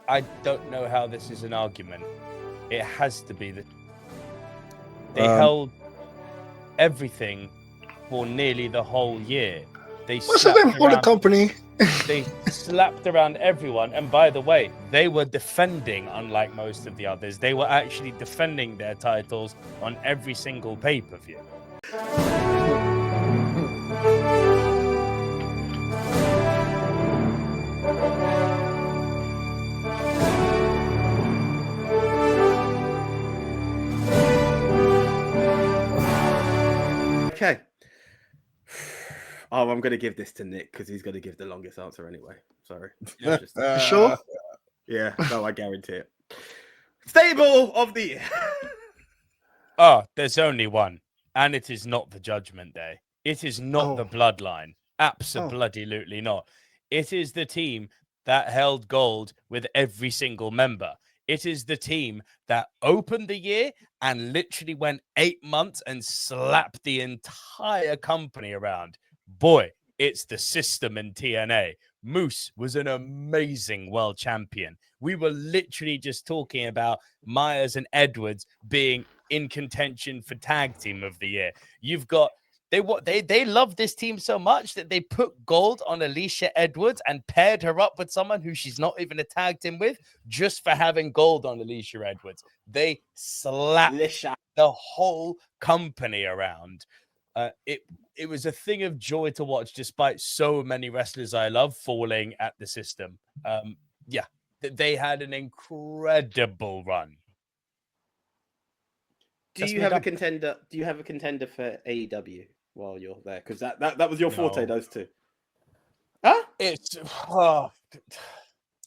I don't know how this is an argument. It has to be that they held everything for nearly the whole year. What's the name for the company? They slapped around everyone. And by the way, they were defending, unlike most of the others. They were actually defending their titles on every single pay-per-view. Okay. Oh, I'm going to give this to Nick because he's going to give the longest answer anyway. Sorry. You sure? Yeah, no, I guarantee it. Stable of the year. Oh, there's only one. And it is not the Judgment Day. It is not the Bloodline. Absolutely not. It is the team that held gold with every single member. It is the team that opened the year and literally went 8 months and slapped the entire company around. Boy, it's the system in TNA. Moose was an amazing world champion. We were literally just talking about Myers and Edwards being in contention for tag team of the year. You've got they love this team so much that they put gold on Alicia Edwards and paired her up with someone who she's not even a tag team with just for having gold on Alicia Edwards. They slapped the whole company around. It was a thing of joy to watch, despite so many wrestlers I love falling at the system. They had an incredible run. Do you have a contender? Do you have a contender for AEW while you're there? Because that was your forte, those two. Huh? It's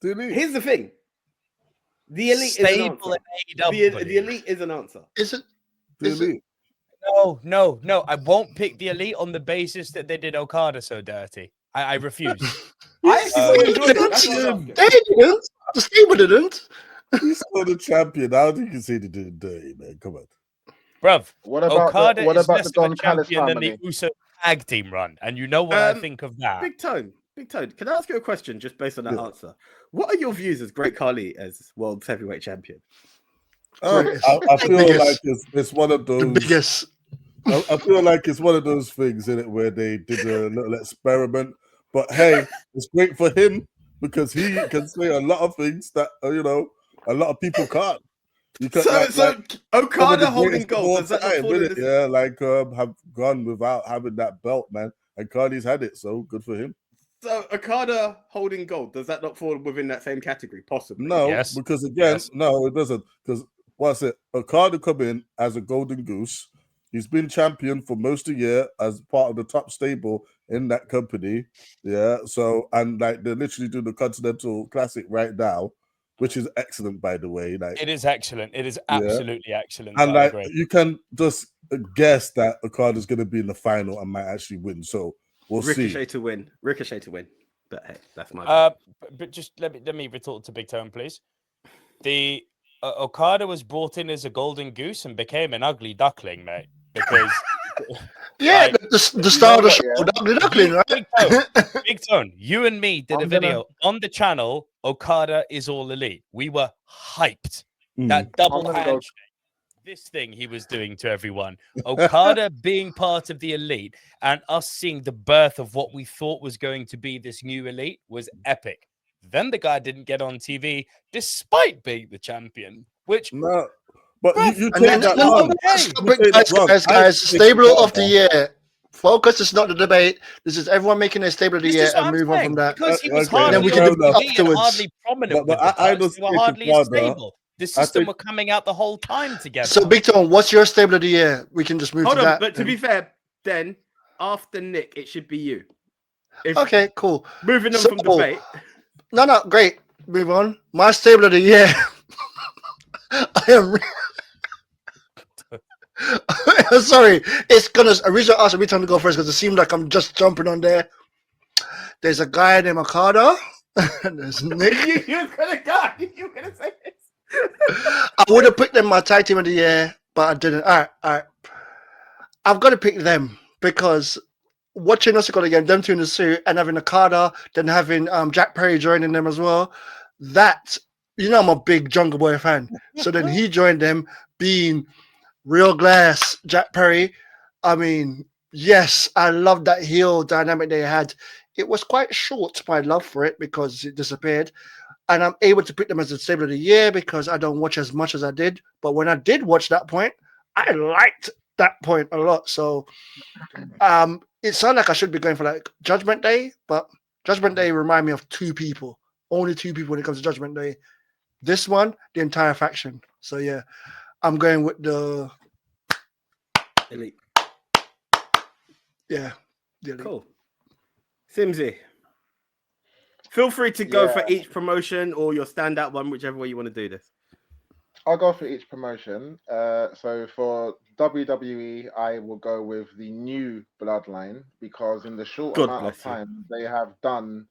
here's the thing. The Elite is an answer. The Elite is an answer. Is it? The Elite? No. I won't pick the Elite on the basis that they did Okada so dirty. I refuse. They didn't. The stable didn't. He's still the champion. I don't think you can say they did it dirty, man. Come on. Bruv, what about Okada is less the of a Don Callis champion than family? the Uso tag team run. And you know what I think of that. Big Tone. Can I ask you a question just based on that answer? What are your views as Great Khali as world heavyweight champion? I feel like it's one of those. The biggest. I feel like it's one of those things in it where they did a little experiment. But hey, it's great for him because he can say a lot of things that a lot of people can't. You can't so Okada holding gold. Does that not fall into this? have gone without having that belt, man. And Khali's had it, so good for him. So Okada holding gold, does that not fall within that same category? Possibly. No, because again, no, it doesn't. Because what's it? Okada come in as a golden goose. He's been champion for most of the year as part of the top stable in that company. Yeah. So, and like they're literally doing the Continental Classic right now, which is excellent, by the way. Like it is excellent. It is absolutely excellent. And like you can just guess that Okada's going to be in the final and might actually win. So we'll see. Ricochet to win. But hey, that's my. But just let me retort to Big Tone, please. The Okada was brought in as a golden goose and became an ugly duckling, mate. Because the star of the show, ugly duckling, right? Big Tone, you and me did a video on the channel. Okada is all elite. We were hyped. That double handshake, this thing he was doing to everyone. Okada being part of the elite and us seeing the birth of what we thought was going to be this new elite was epic. Then the guy didn't get on TV despite being the champion, which no. But you take that guys, stable of the year. Focus is not the debate. This is everyone making their stable of the year and move on from that. Because he was hardly prominent. They were hardly stable. The system were coming out the whole time together. So, Big Tone, what's your stable of the year? We can just move to that. But to be fair, then after Nick, it should be you. Okay, cool. Moving on from debate. No, great. Move on. My stable of the year. I am. Sorry, it's gonna originally ask me time to go first because it seemed like I'm just jumping on there. There's a guy named Okada. There's Nick. You're gonna say this. I would have picked them my tag team of the year, but I didn't. All right. I've got to pick them because watching us again, them two in the suit and having Okada, then having Jack Perry joining them as well. That you know I'm a big Jungle Boy fan. So then he joined them, being Real Glass, Jack Perry. I mean, yes, I love that heel dynamic they had. It was quite short, my love for it, because it disappeared. And I'm able to pick them as the stable of the year because I don't watch as much as I did. But when I did watch that point, I liked that point a lot. So it sounded like I should be going for like Judgment Day, but Judgment Day remind me of two people. Only two people when it comes to Judgment Day. This one, the entire faction. So yeah, I'm going with the Elite. Yeah. The Elite. Cool. Simmzy. Feel free to go for each promotion or your standout one, whichever way you want to do this. I'll go for each promotion. So for WWE, I will go with the new Bloodline because in the short amount of time they have done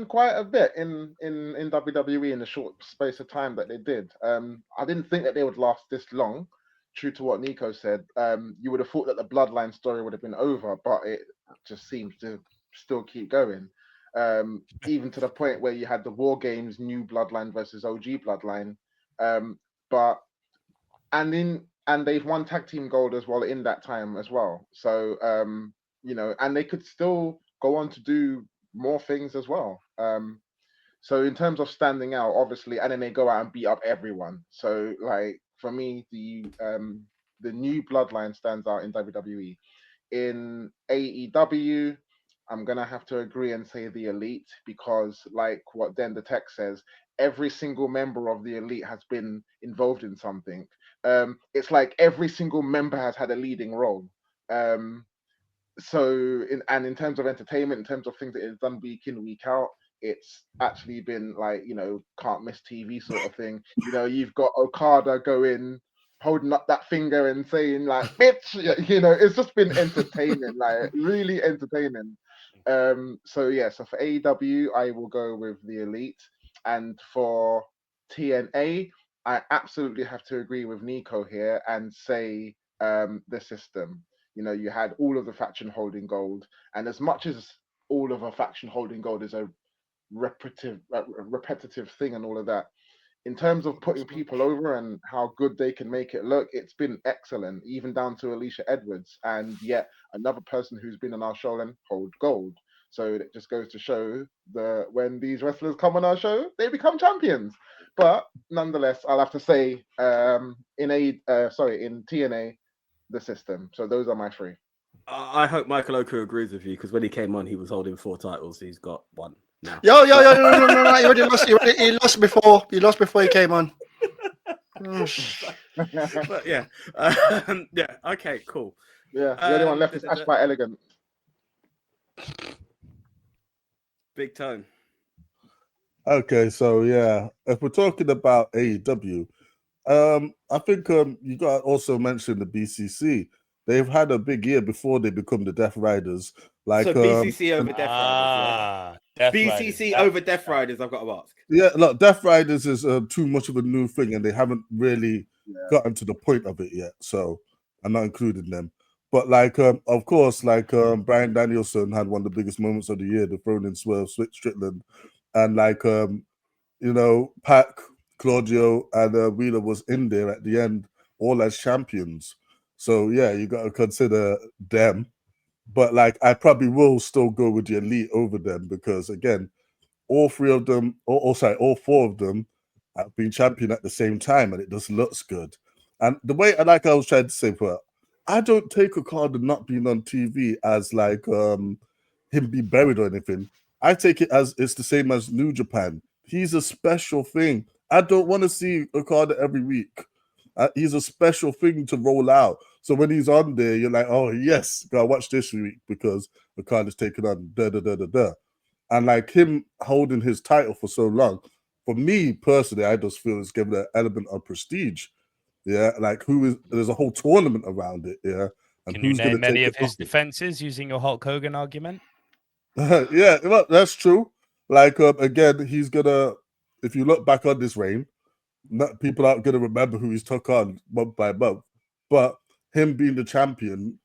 quite a bit in WWE in the short space of time that they did. I didn't think that they would last this long. True to what Nico said, you would have thought that the Bloodline story would have been over, but it just seems to still keep going. Even to the point where you had the War Games, New Bloodline versus OG Bloodline, but and they've won tag team gold as well in that time as well. So and they could still go on to do more things as well. So in terms of standing out, obviously, and then they go out and beat up everyone. So like for me, the new Bloodline stands out in WWE. In AEW, I'm gonna have to agree and say the Elite because, like what DenTheTech says, every single member of the Elite has been involved in something. It's like every single member has had a leading role. In terms of entertainment, in terms of things that it's done week in, week out, it's actually been like, can't miss TV sort of thing. You've got Okada going, holding up that finger and saying like, bitch, it's just been entertaining, like really entertaining. So for AEW, I will go with the Elite. And for TNA, I absolutely have to agree with Nico here and say the system. You had all of the faction holding gold, and as much as all of a faction holding gold is a repetitive thing and all of that, in terms of putting people over and how good they can make it look, it's been excellent, even down to Alicia Edwards, and yet another person who's been on our show and hold gold. So it just goes to show that when these wrestlers come on our show, they become champions. But nonetheless, I'll have to say in TNA, the system. So those are my three. I hope Michael Oku agrees with you because when he came on, he was holding 4 titles. He's got 1 now. No. He already lost. He lost before. He lost before he came on. But yeah, okay, cool. Yeah, the only one left is Ash by Elegant. Big Tone. Okay, so yeah, if we're talking about AEW, I think you got to also mention the BCC. They've had a big year before they become the Death Riders. Like BCC over Death Riders. Yeah? BCC over Death Riders. I've got to ask. Yeah, look, Death Riders is too much of a new thing, and they haven't really gotten to the point of it yet. So I'm not including them. But like, of course, like Bryan Danielson had one of the biggest moments of the year, the thrown in Swerve Strickland, and like Pac, Claudio, and Wheeler was in there at the end, all as champions. So yeah, you got to consider them. But like, I probably will still go with the Elite over them because again, all 4 of them have been champion at the same time, and it just looks good. And the way, like I was trying to say, but I don't take Okada not being on TV as like him being buried or anything. I take it as it's the same as New Japan. He's a special thing. I don't want to see Okada every week. He's a special thing to roll out. So when he's on there, you're like, oh yes, gotta watch this week because Okada's taken on da. And like him holding his title for so long, for me personally, I just feel it's given an element of prestige. Yeah, like there's a whole tournament around it. Yeah, and can you name any of his defenses using your Hulk Hogan argument? Yeah, well, that's true. Like again, he's gonna. If you look back on this reign, people aren't gonna remember who he's took on month by month, but him being the champion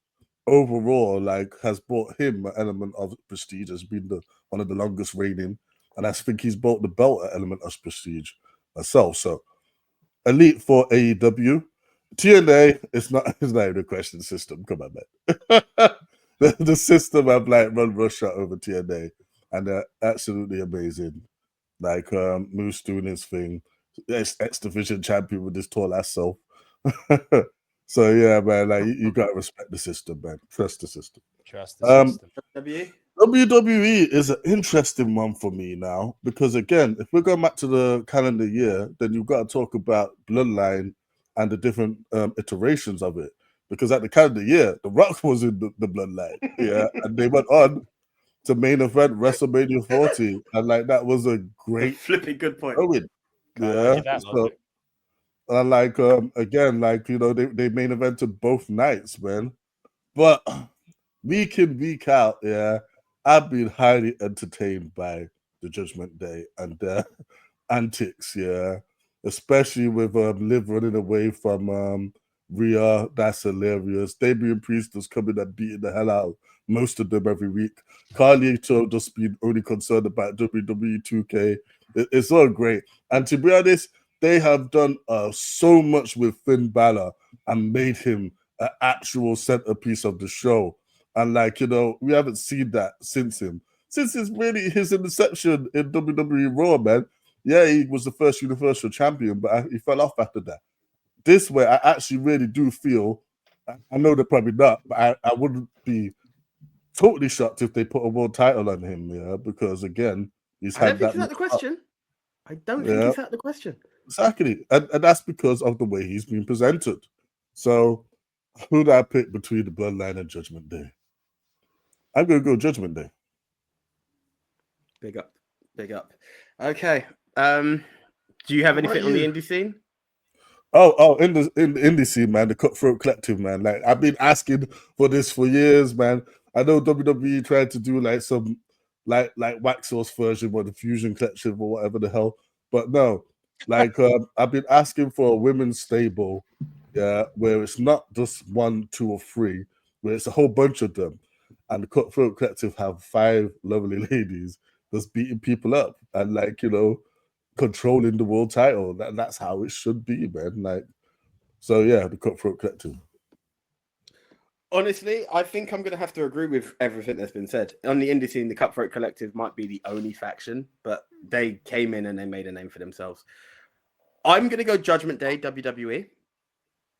overall, like, has brought him an element of prestige. Has been one of the longest reigning, and I think he's brought the belt at Element of Prestige myself. So Elite for AEW. TNA is not even a question system. Come on, man. the system have like run roughshod over TNA, and they're absolutely amazing. Like Moose doing his thing, X Division champion with his tall ass self. So yeah, man, like you gotta respect the system, man. Trust the system. Trust the system. WWE is an interesting one for me now because again, if we're going back to the calendar year, then you've got to talk about Bloodline and the different iterations of it. Because at the calendar year, The Rock was in the Bloodline, yeah, and they went on to main event WrestleMania 40, and like that was a great flipping good point. Yeah, so, and like again, like you know, they main evented both nights, man. But week in, week out, yeah, I've been highly entertained by the Judgment Day and their antics, yeah. Especially with Liv running away from Rhea, that's hilarious. Damian Priest is coming and beating the hell out of most of them every week. Carlito just been only concerned about WWE 2K. It's all great. And to be honest, they have done so much with Finn Balor and made him an actual centerpiece of the show. And like, you know, we haven't seen that since it's really his inception in WWE Raw, man. Yeah, he was the first Universal Champion, but he fell off after that. This way, I actually really do feel, I know they're probably not, but I wouldn't be totally shocked if they put a world title on him, yeah, because again, he's had that. I don't think he's out the question. I don't think he's out the question. Exactly. And that's because of the way he's been presented. So, who do I pick between the Bloodline and Judgment Day? I'm going to go Judgment Day. Big up. Okay. Do you have anything on the indie scene? In the indie scene, man, the Cutthroat Collective, man. Like I've been asking for this for years, man. I know WWE tried to do like some like Wax Sauce version or the Fusion Collective or whatever the hell, but no. Like I've been asking for a women's stable, yeah, where it's not just 1, 2, or 3, where it's a whole bunch of them. And the Cutthroat Collective have 5 lovely ladies just beating people up and like, you know, controlling the world title. That's how it should be, man. Like, so yeah, the Cutthroat Collective. Honestly, I think I'm going to have to agree with everything that's been said. On the indie scene, the Cutthroat Collective might be the only faction, but they came in and they made a name for themselves. I'm going to go Judgment Day, WWE.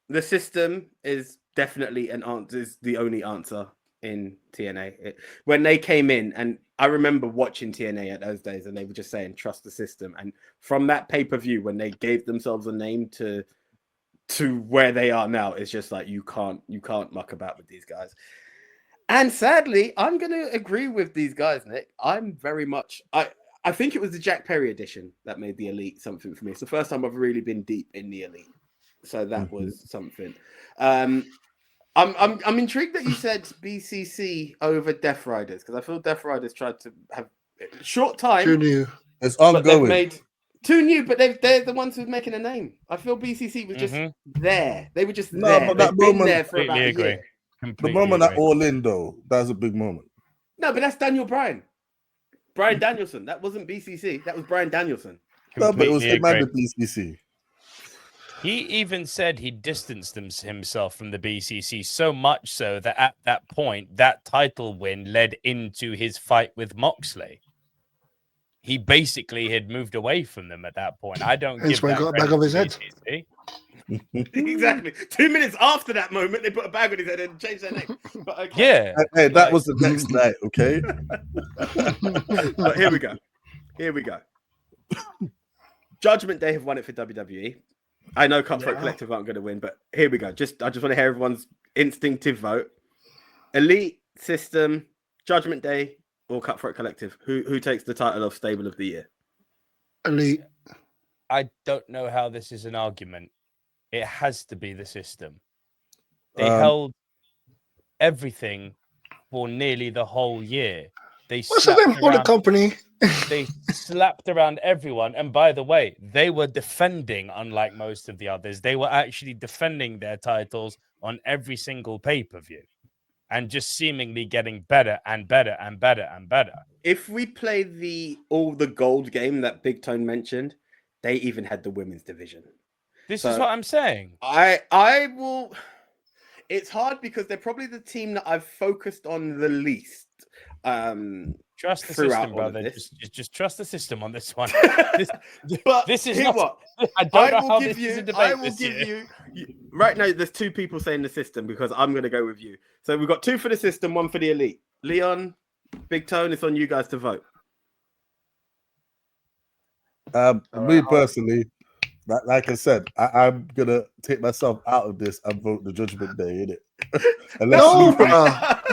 The system is definitely is the only answer in TNA. When they came in, and I remember watching TNA at those days, and they were just saying, trust the system. And from that pay-per-view, when they gave themselves a name to where they are now, it's just like, you can't muck about with these guys. And sadly, I'm going to agree with these guys, Nick. I'm very much... I think it was the Jack Perry edition that made the Elite something for me. It's the first time I've really been deep in the Elite. So that was something. I'm intrigued that you said BCC over Death Riders, because I feel Death Riders tried to have short time. Too new. It's ongoing. Made too new, but they're the ones who's making a name. I feel BCC was just there. They were just there. But that moment, there for about a year. The moment at All In, though, that's a big moment. No, but that's Daniel Bryan. Bryan Danielson. That wasn't BCC. That was Bryan Danielson. No, but it was him and the BCC. He even said he distanced himself from the BCC so much so that at that point, that title win led into his fight with Moxley. He basically had moved away from them at that point. I don't give that got a bag on his head. Exactly. 2 minutes after that moment, they put a bag on his head and changed their name. But okay. Yeah. Hey, that was the next night, okay? But here we go. Judgment Day have won it for WWE. I know Cutthroat Collective aren't going to win, but here we go. I just want to hear everyone's instinctive vote. Elite, System, Judgment Day, or Cutthroat Collective. Who takes the title of Stable of the Year? Elite. I don't know how this is an argument. It has to be the System. They held everything for nearly the whole year. What's the name for the company? They slapped around everyone. And by the way, they were defending, unlike most of the others. They were actually defending their titles on every single pay-per-view. and just seemingly getting better and better and better and better. If we play the gold game that Big Tone mentioned, they even had the women's division. This is what I'm saying. I will. It's hard because they're probably the team that I've focused on the least. Trust the system, brother. Just trust the system on this one. This is not what I don't know how this is a debate. I will give you right now. There's two people saying the system because I'm going to go with you. So we've got two for the system, one for the elite. Leon, Big Tone, it's on you guys to vote. Me personally, like I said, I'm gonna take myself out of this and vote the Judgment Day, innit? No, bro.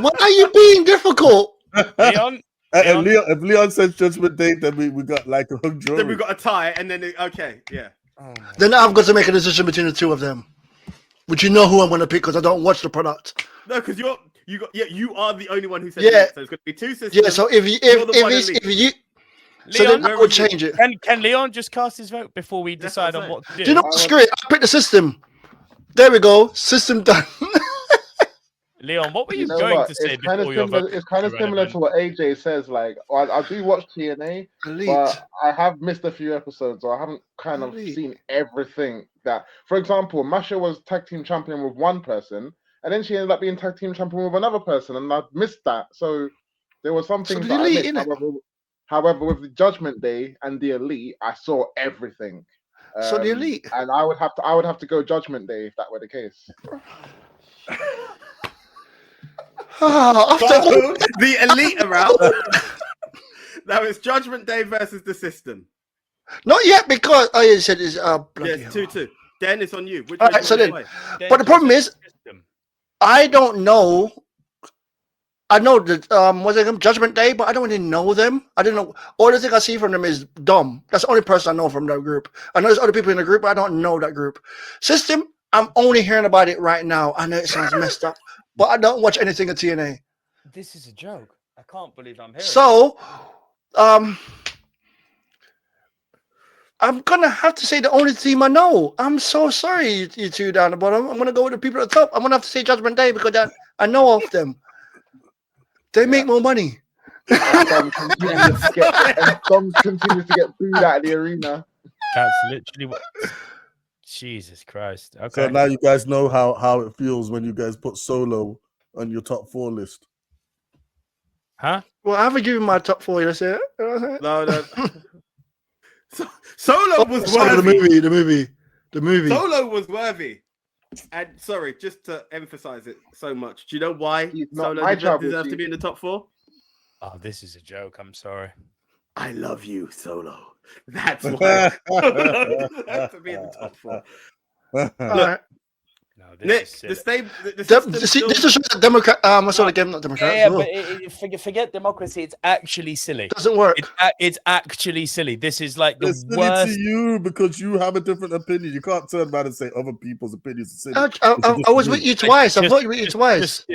Why are you being difficult? Leon, if Leon says Judgment Day, then we got like a hung jury. Then we got a tie, and then okay, yeah. Then I've got to make a decision between the two of them. But you know who I'm going to pick because I don't watch the product. No, because you are the only one who said yeah. So it's going to be two systems. Yeah. So if you. So Leon, then I would change it. Can Leon just cast his vote before we decide on what to do? Do you know what? Screw it. I'll pick the system. There we go. System done. Leon, what were you going to say before your vote? It's kind of similar to what AJ says. Like, I do watch TNA, but I have missed a few episodes, or I haven't kind of seen everything that. For example, Masha was tag team champion with one person, and then she ended up being tag team champion with another person, and I missed that. So there were some things that I missed. However, with the Judgment Day and the Elite, I saw everything. So the Elite, and I would have to go Judgment Day if that were the case. The Elite are out. Now it's Judgment Day versus the system. Not yet, because you said it's yes, 2-2. Den, it's on you. All right, so then, but the problem is, I don't know. I know that was it Judgment Day, but I don't really know them. I didn't know. All the thing I see from them is Dom. That's the only person I know from that group. I know there's other people in the group, but I don't know that group. System, I'm only hearing about it right now. I know it sounds messed up, but I don't watch anything at TNA. This is a joke. I can't believe I'm hearing. So, I'm gonna have to say the only team I know. I'm so sorry, you two down the bottom. I'm gonna go with the people at the top. I'm gonna have to say Judgment Day because I know of them. They make more money. Dom continues to get booed out of the arena. That's literally what. Jesus Christ. Okay. So now you guys know how it feels when you guys put Solo on your top 4 list. Huh? Well, I haven't given my top 4. That's it. No. Solo was worthy. The movie. Solo was worthy. And sorry, just to emphasize it so much. Do you know why Solo deserves to be in the top 4? Oh, this is a joke. I'm sorry. I love you, Solo. That's why Solo deserves to be in the top 4. All right. No, this Nick, is this is a Democrat. I saw the game, not Democrat. Yeah, but forget democracy. It's actually silly. Doesn't work. It's actually silly. This is like the it's silly worst. to you because you have a different opinion. You can't turn around and say other people's opinions are silly. I was with you twice. I voted with you twice.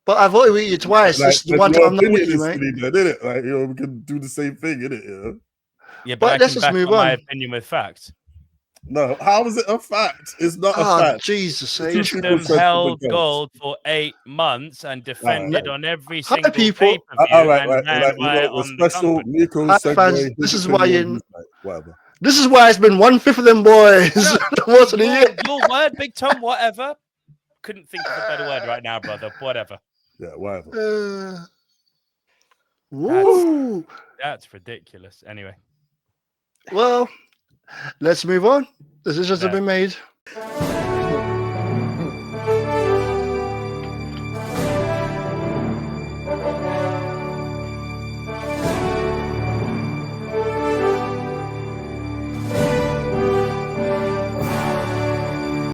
But I voted with you twice. Like, this is the one time I'm not with you, mate. Right? Then, it? Like, we can do the same thing, innit? Yeah, but let's just move on. My opinion with facts. No, how is it a fact? It's not a fact. Jesus, System held gold for 8 months and defended on every single pay-per-view. All right. Special Nico segue. This is why whatever. This is why it's been 1/5 of them boys. Most of the year. Your word, Big Tom, whatever. Couldn't think of a better word right now, brother. Whatever. Yeah, whatever. That's ridiculous. Anyway. Well, let's move on. Decisions have been made.